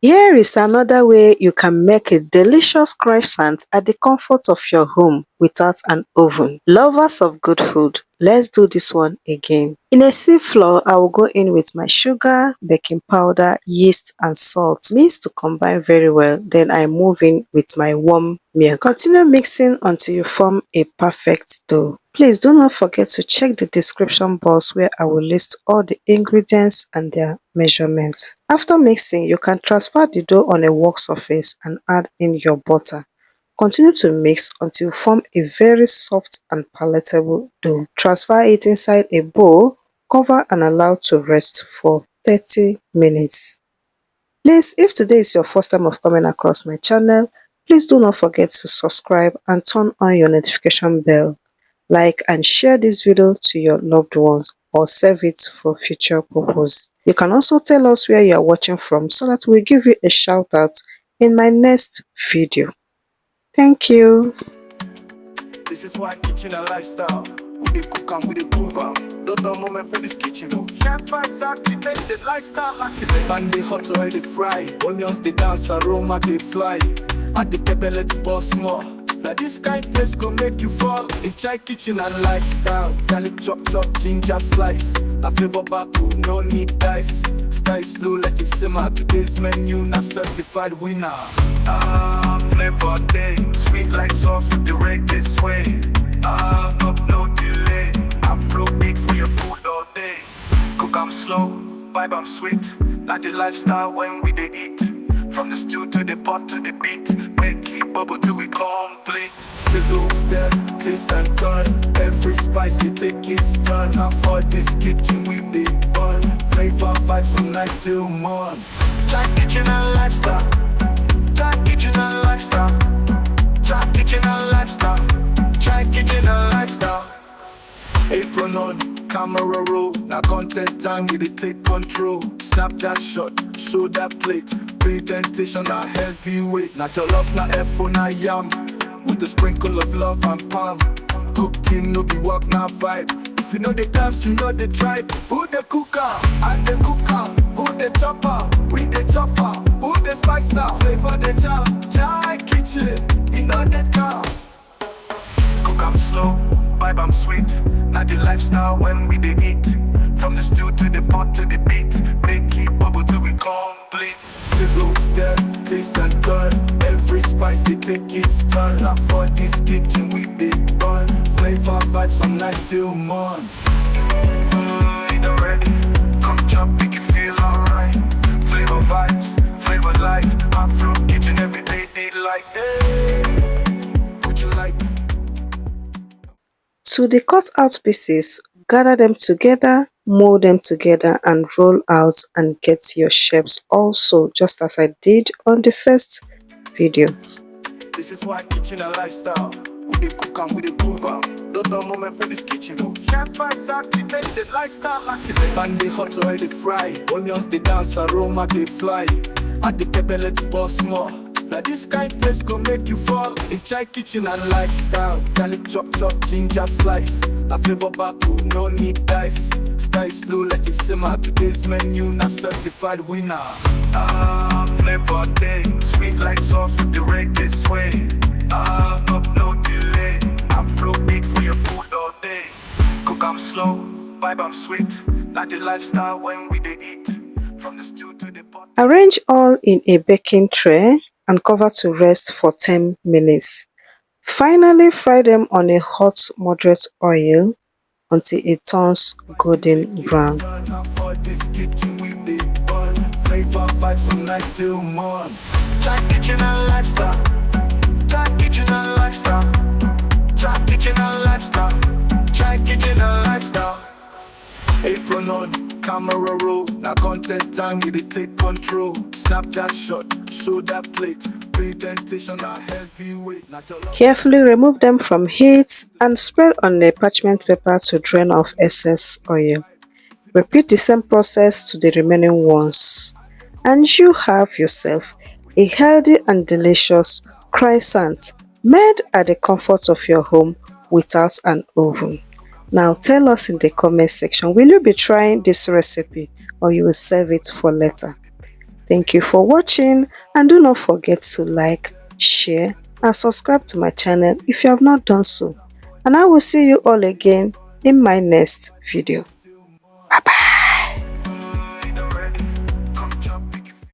Here is another way you can make a delicious croissant at the comfort of your home without an oven. Lovers of good food, let's do this one again. In a sieve flour, I will go in with my sugar, baking powder, yeast and salt. Mix to combine very well, then I move in with my warm milk. Continue mixing until you form a perfect dough. Please do not forget to check the description box where I will list all the ingredients and their measurements. After mixing, you can transfer the dough on a work surface and add in your butter. Continue to mix until you form a very soft and palatable dough. Transfer it inside a bowl, cover and allow to rest for 30 minutes. Please, if today is your first time of coming across my channel, please do not forget to subscribe and turn on your notification bell. Like and share this video to your loved ones or save it for future purpose. You can also tell us where you are watching from so that we'll give you a shout out in my next video. Thank you. This is why kitchen a lifestyle. We dey cook and we dey prove am. Don't no moment for this kitchen. Chef vibes activate the lifestyle activate. Pan dey hot oil dey fry. Onions dey dance, aroma dey fly. Add the pepper, let's bust more. Now this kind taste go make you fall. In chai kitchen and lifestyle. Garlic chop chop, ginger slice. A flavor baku, no need dice. Style slow, let it simmer. Today's menu, na certified winner. Flavor day, sweet like sauce with the reggae sway. Up no delay. Afro beat for your food all day. Cook am slow, vibe am sweet. Like the lifestyle when we dey eat. From the stew to the pot to the beat. Make it bubble till we complete. Sizzle, stir, taste and turn. Every spice they take its turn. Now for this kitchen we dey burn. Flavor vibes from night till morn. Chai kitchen and lifestyle. Chai kitchen and lifestyle. Chai kitchen and lifestyle. Chai kitchen and lifestyle. Apron on, camera roll. Now content time we dey take control. Snap that shot, show that plate. Presentation a heavyweight. Not your love, not F na yam. With a sprinkle of love and palm. Cooking no be work, na vibe. If you know the dance, you know the tribe. Who the cooker? And the cooker. Who the chopper? We the chopper. Who the spicer? Flavor the jam. Chai kitchen, you know the car. Cook am slow, vibe am sweet. Now the lifestyle when we dey eat. From the stew to the pot to the beat. Make it bubble till we complete. Sizzle, stir, taste and turn. Every spice they take its turn. Now for this kitchen we dey burn. Flavor vibes from night till morn. Eat already, come chop, make you feel alright. Flavor vibes, flavor life. Afro kitchen every day they like. Hey, would you like? To the cut out pieces, gather them together, mold them together and roll out and get your shapes also, just as I did on the first video. This is why kitchen a lifestyle. We dey cook and we dey prove am. Don't no moment for this kitchen. Chef vibes activate the lifestyle activate. Pan dey hot oil dey fry. Onions dey dance, aroma dey fly. Add the pepper, let's bust more. Now this kind taste go make you fall. In chai kitchen and lifestyle. Garlic chop chop, ginger slice. A flavor baku, no need dice. Style slow, let it simmer. Today's menu, na certified winner. Flavor day, sweet like sauce with the reggae sway. Up no delay. Afro beat for your food all day. Cook am slow, vibe am sweet. Like the lifestyle when we dey eat. From the stew to the pot. Arrange all in a baking tray and cover to rest for 10 minutes. Finally, fry them on a hot moderate oil until it turns golden brown. For this kitchen we dey burn. Flavor vibes from night till morn. Chai kitchen and lifestyle. Chai kitchen and lifestyle. Chai kitchen and lifestyle. Chai kitchen and lifestyle. Apron on, camera roll. Now content time we dey take control. Snap that shot, show that plate. Presentation a heavyweight. Not your love. Carefully remove them from heat and spread on a parchment paper to drain off excess oil. Repeat the same process to the remaining ones. And you have yourself a healthy and delicious croissant made at the comfort of your home without an oven. Now tell us in the comment section, will you be trying this recipe or you will save it for later? Thank you for watching, and do not forget to like, share and subscribe to my channel if you have not done so. And I will see you all again in my next video.